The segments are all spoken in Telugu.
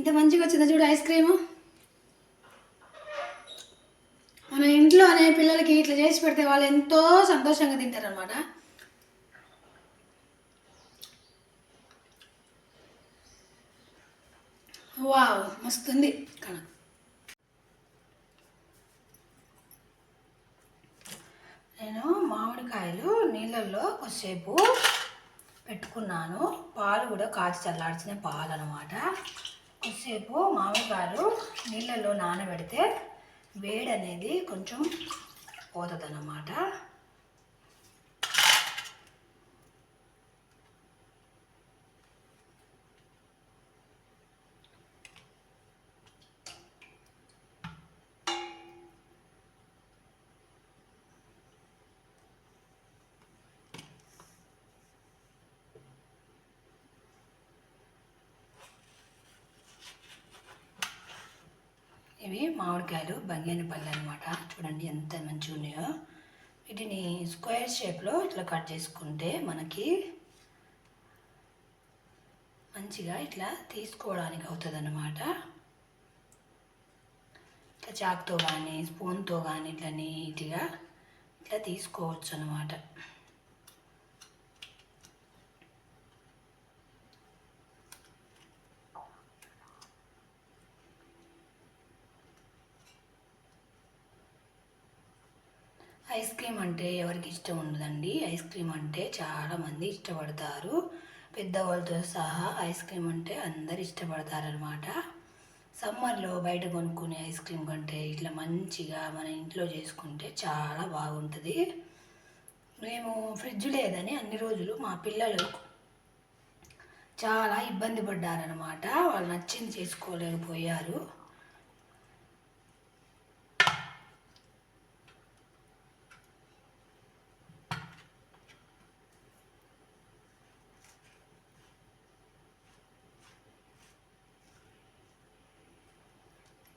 ఇంత మంచిగా వచ్చిందో చూడు ఐస్ క్రీము. మన ఇంట్లోనే పిల్లలకి ఇట్లా చేసి పెడితే వాళ్ళు ఎంతో సంతోషంగా తింటారనమాట. వావ్, మస్తుంది. నేను మామిడికాయలు నీళ్ళల్లో కొద్దిసేపు పెట్టుకున్నాను. పాలు కూడా కాచి చల్లార్చిన పాలు అనమాట. కొద్దిసేపు మామిడికాయలు నీళ్ళల్లో నానబెడితే వేడి అనేది కొంచెం పోతుంది అన్నమాట. ఇవి మామిడికాయలు బంగినపల్లి అనమాట. చూడండి ఎంత మంచిగా ఉన్నాయో. వీటిని స్క్వేర్ షేప్లో ఇట్లా కట్ చేసుకుంటే మనకి మంచిగా ఇట్లా తీసుకోవడానికి అవుతుంది అన్నమాట. ఇట్లా చాక్తో కానీ స్పూన్తో కానీ ఇట్లా నీట్గా ఇట్లా తీసుకోవచ్చు అన్నమాట. ఐస్ క్రీమ్ అంటే ఎవరికి ఇష్టం ఉండదండి. ఐస్ క్రీమ్ అంటే చాలామంది ఇష్టపడతారు. పెద్దవాళ్ళతో సహా ఐస్ క్రీమ్ అంటే అందరు ఇష్టపడతారనమాట. సమ్మర్లో బయట కొనుక్కునే ఐస్ క్రీమ్ కంటే ఇట్లా మంచిగా మన ఇంట్లో చేసుకుంటే చాలా బాగుంటుంది. మేము ఫ్రిడ్జ్ లేదని అన్ని రోజులు మా పిల్లలు చాలా ఇబ్బంది పడ్డారనమాట. వాళ్ళు నచ్చింది చేసుకోలేకపోయారు.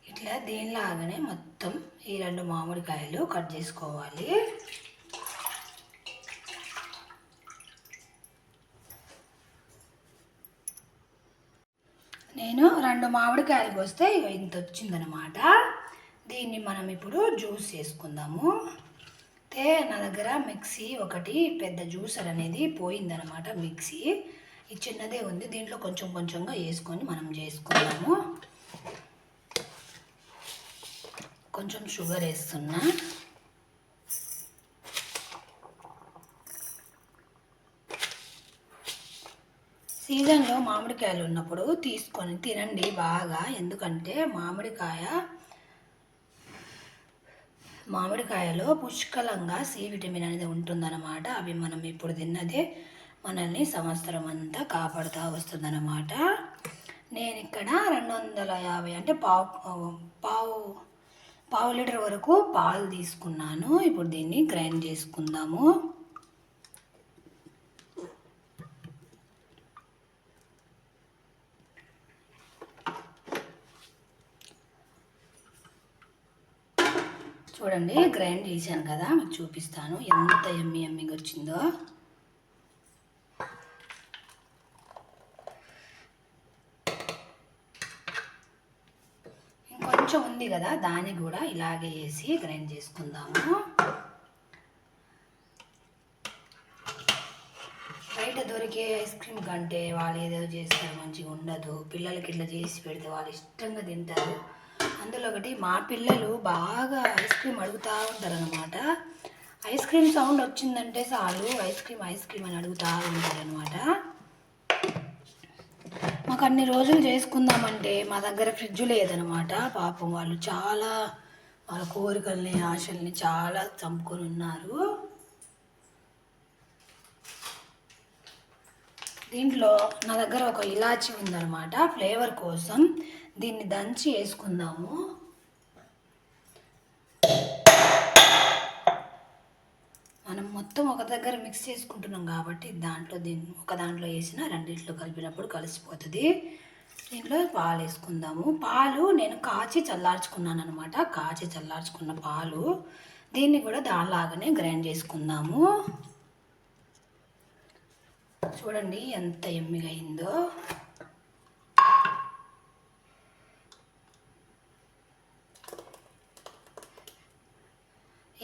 ఇట్లా దీనిలాగానే మొత్తం ఈ 2 మామిడికాయలు కట్ చేసుకోవాలి. నేను 2 మామిడికాయలు కోస్తే ఇంత వచ్చిందనమాట. దీన్ని మనం ఇప్పుడు జ్యూస్ చేసుకుందాము. నా దగ్గర మిక్సీ ఒకటి పెద్ద జ్యూసర్ అనేది పోయిందనమాట. మిక్సీ ఈ చిన్నదే ఉంది. దీంట్లో కొంచెం కొంచెంగా వేసుకొని మనం చేసుకుందాము. కొంచెం షుగర్ వేస్తున్నా. సీజన్లో మామిడికాయలు ఉన్నప్పుడు తీసుకొని తినండి బాగా. ఎందుకంటే మామిడికాయలో పుష్కలంగా సి విటమిన్ అనేది ఉంటుందన్నమాట. అవి మనం ఇప్పుడు తిన్నదే మనల్ని సంవత్సరం అంతా కాపాడుతూ వస్తుందన్నమాట. నేను ఇక్కడ 250 అంటే పావు లీటర్ వరకు పాలు తీసుకున్నాను. ఇప్పుడు దీన్ని గ్రైండ్ చేసుకుందాము. చూడండి గ్రైండ్ చేశాను కదా, మీకు చూపిస్తాను ఎంత యమ్మీగా వచ్చిందో. ఇంకొంచెం ఉంది కదా, దాన్ని కూడా ఇలాగే వేసి గ్రైండ్ చేసుకుందాము. బయట దొరికే ఐస్ క్రీమ్ కంటే వాళ్ళు ఏదో చేస్తారు మంచిగా ఉండదు. పిల్లలకి ఇట్లా చేసి పెడితే వాళ్ళు ఇష్టంగా తింటారు. అందులో ఒకటి మా పిల్లలు బాగా ఐస్ క్రీమ్ అడుగుతూ ఉంటారు అనమాట. ఐస్ క్రీమ్ సౌండ్ వచ్చిందంటే చాలు ఐస్ క్రీమ్ అని అడుగుతూ ఉంటారనమాట. మాకు అన్ని రోజులు చేసుకుందామంటే మా దగ్గర ఫ్రిడ్జ్ లేదనమాట. పాపం వాళ్ళు చాలా వాళ్ళ కోరికల్ని ఆశల్ని చాలా చంపుకొని ఉన్నారు. దీంట్లో నా దగ్గర ఒక ఇలాచీ ఉందన్నమాట ఫ్లేవర్ కోసం. దీన్ని దంచి వేసుకుందాము. మనం మొత్తం ఒక దగ్గర మిక్స్ చేసుకుంటున్నాం కాబట్టి ఒక దాంట్లో వేసిన రెండిట్లో కలిపినప్పుడు కలిసిపోతుంది. దీంట్లో పాలు వేసుకుందాము. పాలు నేను కాచి చల్లార్చుకున్నాను అనమాట. కాచి చల్లార్చుకున్న పాలు దీన్ని కూడా దానిలాగానే గ్రైండ్ చేసుకుందాము. చూడండి ఎంత యమ్మీగా అయిందో.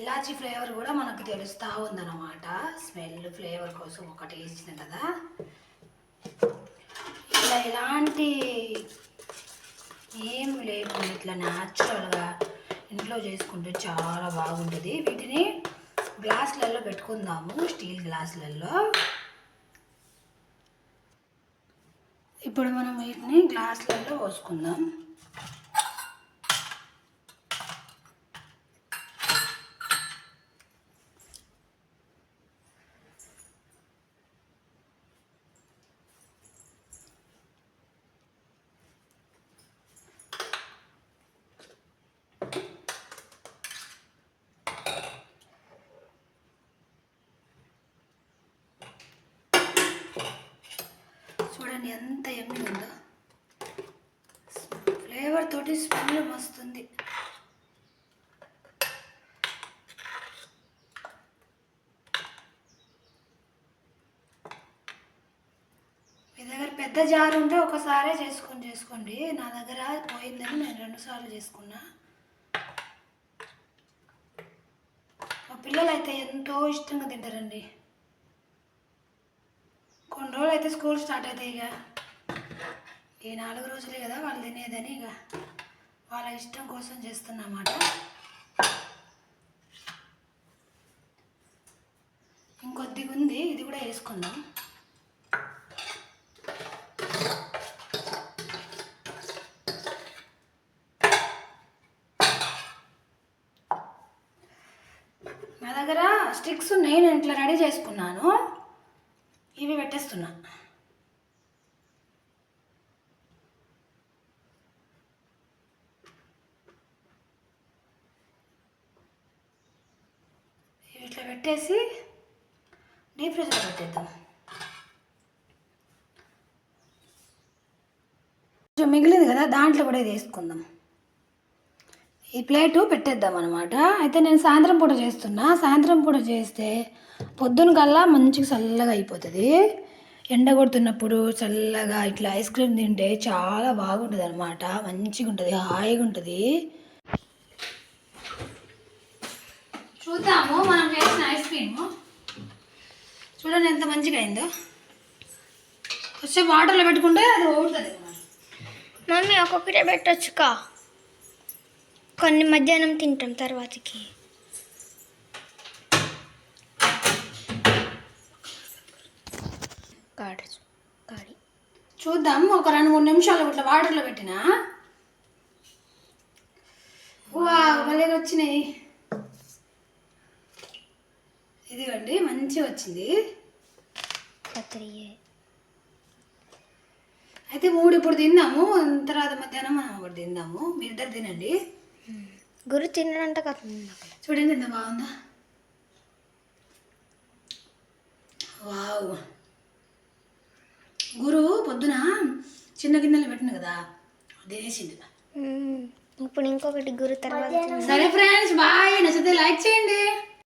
ఇలాచీ ఫ్లేవర్ కూడా మనకు తెలుస్తూ ఉందన్నమాట. స్మెల్ ఫ్లేవర్ కోసం ఒకటి వేసిన కదా. ఇలా ఎలాంటి ఏం లేకుండా ఇట్లా న్యాచురల్గా ఇంట్లో చేసుకుంటే చాలా బాగుంటుంది. వీటిని గ్లాసులలో పెట్టుకుందాము, స్టీల్ గ్లాసులలో. ఇప్పుడు మనం వీటిని గ్లాసులలో పోసుకుందాం. చూడండి ఎంత ఎమ్మి ఉందో. ఫ్లేవర్ తోటి స్మెల్ వస్తుంది. మీ దగ్గర పెద్ద జారు ఉంటే ఒకసారే చేసుకోండి. నా దగ్గర పోయిందని నేను 2 సార్లు చేసుకున్నా. మా పిల్లలు అయితే ఎంతో ఇష్టంగా తింటారండి. కొన్ని రోజులు అయితే స్కూల్ స్టార్ట్ అవుతాయి. ఇక ఈ 4 రోజులే కదా వాళ్ళు తినేదని ఇక వాళ్ళ ఇష్టం కోసం చేస్తున్నమాట. ఇంకొద్దిగా ఉంది, ఇది కూడా వేసుకుందాం. నా దగ్గర స్టిక్స్ ఉన్నాయి, నేను ఇట్లా రెడీ చేసుకున్నాను. ఇవి పెట్టేస్తున్నా. ఇవి ఇట్లా పెట్టేసి డీప్ ఫ్రిడ్జ్లో పెట్టేద్దాం. కొంచెం మిగిలింది కదా, దాంట్లో కూడా ఇది వేసుకుందాం. ఈ ప్లేటు పెట్టేద్దాం అనమాట. అయితే నేను సాయంత్రం పూట చేస్తున్నా. సాయంత్రం పూట చేస్తే పొద్దున కల్లా మంచిగా చల్లగా అయిపోతుంది. ఎండ కొడుతున్నప్పుడు చల్లగా ఇట్లా ఐస్ క్రీమ్ తింటే చాలా బాగుంటుంది అనమాట. మంచిగా ఉంటుంది, హాయిగా ఉంటుంది. చూద్దాము మనం చేసిన ఐస్ క్రీమ్. చూడండి ఎంత మంచిగా అయిందో. వచ్చే వాటర్లో పెట్టుకుంటే అది ఓడుతుంది. మమ్మీ ఒక్కొక్కటే పెట్టొచ్చుకా, కొన్ని మధ్యాహ్నం తింటాం తర్వాతకి. కాడి చూద్దాం. ఒక 2-3 నిమిషాలు ఇట్లా వాటర్లో పెట్టినా భలే వచ్చినాయి. ఇదిగోండి మంచిగా వచ్చింది. అయితే 3 ఇప్పుడు తిందాము, తర్వాత మధ్యాహ్నం మనం ఒకటి తిందాము. మీరిద్దరు తినండి. గురు తినడంట కదా. చూడండి ఎంత బాగుందా. వావ్. గురు పొద్దున చిన్న గిన్నెలు పెట్టిన కదా, అదేసింది. ఇప్పుడు ఇంకొకటి గురు తర్వాత. సరే ఫ్రెండ్స్, బాయ్. నచ్చితే లైక్ చేయండి.